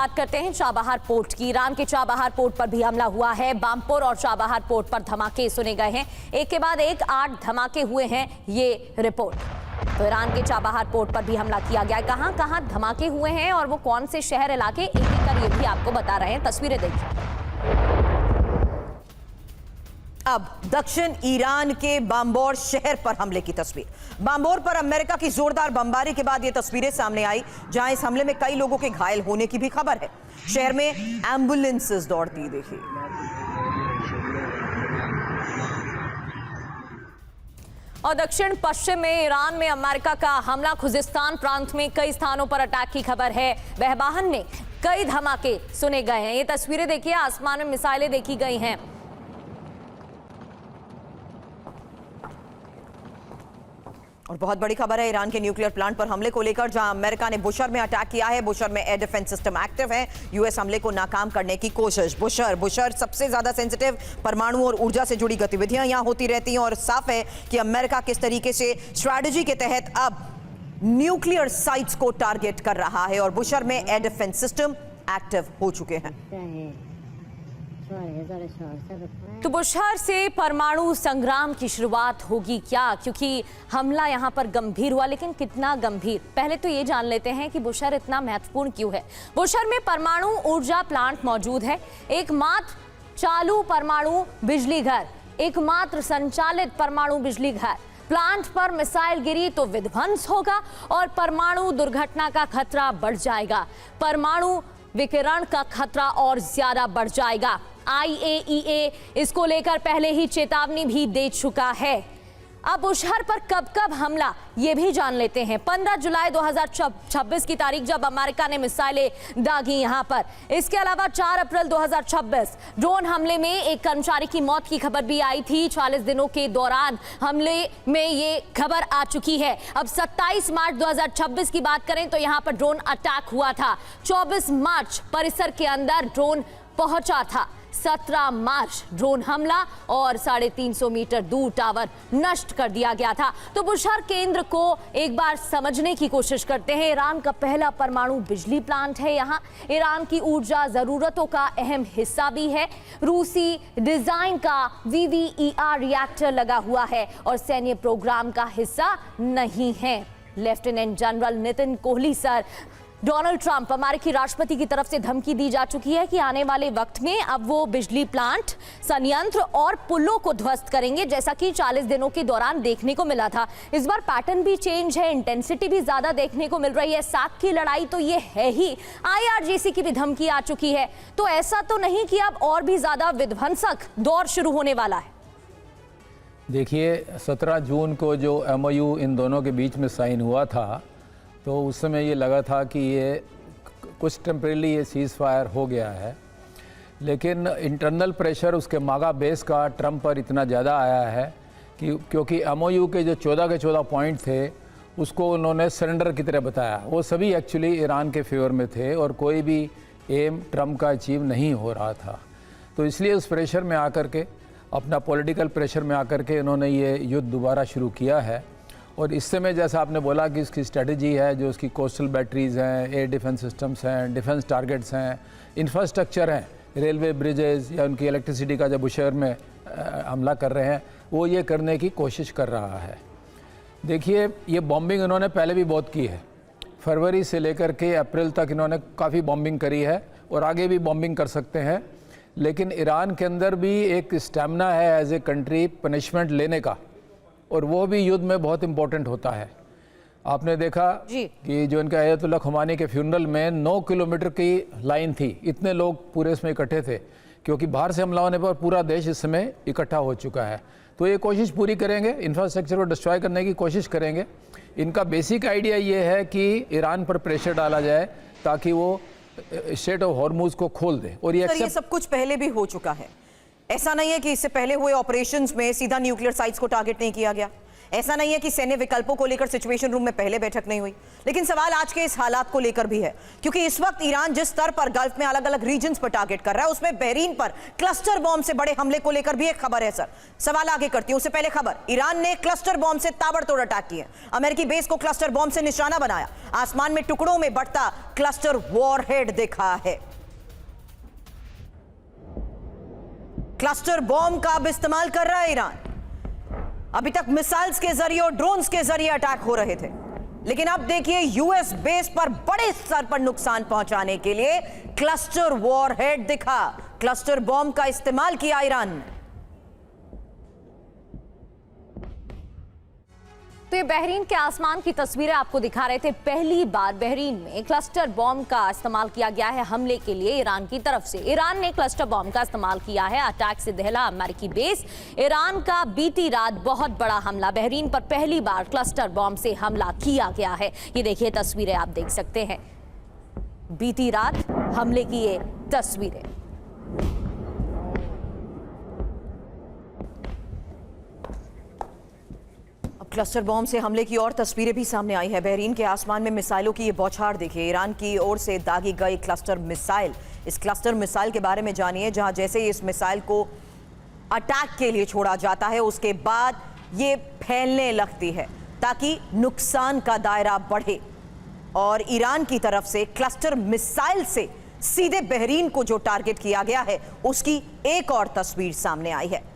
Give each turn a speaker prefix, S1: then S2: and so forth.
S1: बात करते हैं चाबहार पोर्ट की। ईरान के चाबहार पोर्ट पर भी हमला हुआ है। बामपुर और चाबहार पोर्ट पर धमाके सुने गए हैं। एक के बाद एक 8 धमाके हुए हैं, ये रिपोर्ट। तो ईरान के चाबहार पोर्ट पर भी हमला किया गया। कहां कहां धमाके हुए हैं और वो कौन से शहर इलाके, एक एक कर ये भी आपको बता रहे हैं। तस्वीरें देखिए।
S2: अब दक्षिण ईरान के बाम्बोर शहर पर हमले की तस्वीर। बाम्बोर पर अमेरिका की जोरदार बमबारी के बाद ये तस्वीरें सामने आई, जहां इस हमले में कई लोगों के घायल होने की भी खबर है। शहर में एम्बुलेंसेस दौड़ती देखी।
S1: और दक्षिण पश्चिम में ईरान में अमेरिका का हमला। खुजिस्तान प्रांत में कई स्थानों पर अटैक की खबर है। बहबाहन में कई धमाके सुने गए हैं। ये तस्वीरें देखिए, आसमान में मिसाइलें देखी गई हैं।
S2: और बहुत बड़ी खबर है ईरान के न्यूक्लियर प्लांट पर हमले को लेकर, जहां अमेरिका ने बुशर में अटैक किया है। बुशर में एयर डिफेंस सिस्टम एक्टिव है। यूएस हमले को नाकाम करने की कोशिश। बुशर सबसे ज्यादा सेंसिटिव परमाणु और ऊर्जा से जुड़ी गतिविधियां यहां होती रहती हैं और साफ है कि अमेरिका किस तरीके से स्ट्रैटेजी के तहत अब न्यूक्लियर साइट्स को टारगेट कर रहा है। और बुशर में एयर डिफेंस सिस्टम एक्टिव हो चुके हैं।
S1: तो बुशहर से परमाणु संग्राम की शुरुआत होगी क्या? क्योंकि हमला यहां पर गंभीर हुआ, लेकिन कितना गंभीर, पहले तो ये जान लेते हैं कि बुशहर इतना महत्वपूर्ण क्यों है। बुशहर में परमाणु ऊर्जा प्लांट मौजूद है। एकमात्र चालू परमाणु बिजली घर, एकमात्र संचालित परमाणु बिजली घर। प्लांट पर मिसाइल गिरी तो विध्वंस होगा और परमाणु दुर्घटना का खतरा बढ़ जाएगा। परमाणु विकिरण का खतरा और ज्यादा बढ़ जाएगा। IAEA इसको लेकर पहले ही चेतावनी भी दे चुका है। अब बुशहर पर कब कब हमला, ये भी जान लेते हैं। 15 जुलाई 2026 की तारीख जब अमेरिका ने मिसाइलें दागी यहां पर। इसके अलावा 4 अप्रैल 2026 ड्रोन हमले में एक कर्मचारी की मौत की खबर भी आई थी। 40 दिनों के दौरान हमले में ये खबर आ चुकी है। अब 27 मार्च 2026 की बात करें तो यहां पर ड्रोन अटैक हुआ था। 24 मार्च परिसर के अंदर ड्रोन पहुंचा था। 17 मार्च ड्रोन हमला और 350 मीटर दूर टावर नष्ट कर दिया गया था। तो बुशहर केंद्र को एक बार समझने की कोशिश करते हैं। ईरान का पहला परमाणु बिजली प्लांट है यहाँ। ईरान की ऊर्जा जरूरतों का अहम हिस्सा भी है। रूसी डिजाइन का VVER रिएक्टर लगा हुआ है और सैन्य प्रोग्राम का हिस्सा नहीं है। Lieutenant general Nitin Kohli sir, Donald Trump अमेरिकी राष्ट्रपति की तरफ से धमकी दी जा चुकी है कि आने वाले वक्त में अब वो बिजली प्लांट, संयंत्र और पुलों को ध्वस्त करेंगे, जैसा कि 40 दिनों के दौरान देखने को मिला था। इस बार पैटर्न भी चेंज है, इंटेंसिटी भी ज्यादा देखने को मिल रही है। साथ की लड़ाई तो ये है ही, IRGC की भी धमकी आ चुकी है। तो ऐसा तो नहीं कि अब और भी ज्यादा विध्वंसक दौर शुरू होने वाला है?
S3: देखिए, 17 जून को जो MOU इन दोनों के बीच में साइन हुआ था, तो उस समय ये लगा था कि ये कुछ टेम्परेरी ये सीज़ फायर हो गया है। लेकिन इंटरनल प्रेशर उसके मागा बेस का ट्रंप पर इतना ज़्यादा आया है कि क्योंकि MOU के जो 14 के 14 पॉइंट थे उसको उन्होंने सरेंडर की तरह बताया। वो सभी एक्चुअली ईरान के फेवर में थे और कोई भी एम ट्रंप का अचीव नहीं हो रहा था। तो इसलिए उस प्रेशर में आकर के, अपना पॉलिटिकल प्रेशर में आकर के इन्होंने ये युद्ध दोबारा शुरू किया है। और इस समय जैसा आपने बोला कि इसकी स्ट्रेटजी है, जो उसकी कोस्टल बैटरीज़ हैं, एयर डिफेंस सिस्टम्स हैं, डिफेंस टारगेट्स हैं, इंफ्रास्ट्रक्चर हैं, रेलवे ब्रिजेस या उनकी इलेक्ट्रिसिटी का जब बुशहर में हमला कर रहे हैं, वो ये करने की कोशिश कर रहा है। देखिए, ये बॉम्बिंग इन्होंने पहले भी बहुत की है। फरवरी से लेकर के अप्रैल तक इन्होंने काफ़ी बॉम्बिंग करी है और आगे भी बॉम्बिंग कर सकते हैं। लेकिन ईरान के अंदर भी एक स्टेमिना है एज ए कंट्री पनिशमेंट लेने का, और वो भी युद्ध में बहुत इंपॉर्टेंट होता है। आपने देखा कि जो इनके अयतुल्ला खुमानी के फ्यूनरल में 9 किलोमीटर की लाइन थी, इतने लोग पूरे इसमें इकट्ठे थे, क्योंकि बाहर से हमला होने पर पूरा देश इस समय इकट्ठा हो चुका है। तो ये कोशिश पूरी करेंगे, इंफ्रास्ट्रक्चर को डिस्ट्रॉय करने की कोशिश करेंगे। इनका बेसिक आइडिया ये है कि ईरान पर प्रेशर डाला जाए ताकि वो स्ट्रेट ऑफ हॉर्मुज को खोल दे। और
S2: ये सब कुछ पहले भी हो चुका है। ऐसा नहीं है कि इससे पहले हुए ऑपरेशंस में सीधा न्यूक्लियर साइट्स को टारगेट नहीं किया गया। ऐसा नहीं है कि सैन्य विकल्पों को लेकर सिचुएशन रूम में पहले बैठक नहीं हुई, लेकिन सवाल आज के इस हालात को लेकर भी है, क्योंकि इस वक्त ईरान जिस स्तर पर गल्फ में अलग अलग रीजन्स पर टारगेट कर रहा है, उसमें बहरीन पर क्लस्टर बॉम्ब से बड़े हमले को लेकर भी एक खबर है। सर, सवाल आगे करती हूं, उससे पहले खबर, ईरान ने क्लस्टर बॉम्ब से ताबड़तोड़ अटैक किए, अमेरिकी बेस को क्लस्टर बॉम्ब से निशाना बनाया, आसमान में टुकड़ों में बढ़ता क्लस्टर वॉरहेड देखा है। क्लस्टर बॉम्ब का अब इस्तेमाल कर रहा है ईरान। अभी तक मिसाइल्स के जरिए और ड्रोन्स के जरिए अटैक हो रहे थे, लेकिन अब देखिए यूएस बेस पर बड़े स्तर पर नुकसान पहुंचाने के लिए क्लस्टर वॉरहेड दिखा, क्लस्टर बॉम्ब का इस्तेमाल किया ईरान ने।
S1: तो ये बहरीन के आसमान की तस्वीरें आपको दिखा रहे थे। पहली बार बहरीन में क्लस्टर बॉम्ब का इस्तेमाल किया गया है हमले के लिए ईरान की तरफ से। ईरान ने क्लस्टर बॉम्ब का इस्तेमाल किया है अटैक से दहला अमेरिकी बेस। ईरान का बीती रात बहुत बड़ा हमला, बहरीन पर पहली बार क्लस्टर बॉम्ब से हमला किया गया है। ये देखिए तस्वीरें आप देख सकते हैं, बीती रात हमले की ये तस्वीरें।
S2: क्लस्टर बॉम्ब से हमले की और तस्वीरें भी सामने आई है। बहरीन के आसमान में मिसाइलों की ये बौछार देखिए, ईरान की ओर से दागी गई क्लस्टर मिसाइल। इस क्लस्टर मिसाइल के बारे में जानिए, जहां जैसे ही इस मिसाइल को अटैक के लिए छोड़ा जाता है, उसके बाद ये फैलने लगती है ताकि नुकसान का दायरा बढ़े। और ईरान की तरफ से क्लस्टर मिसाइल से सीधे बहरीन को जो टारगेट किया गया है, उसकी एक और तस्वीर सामने आई है।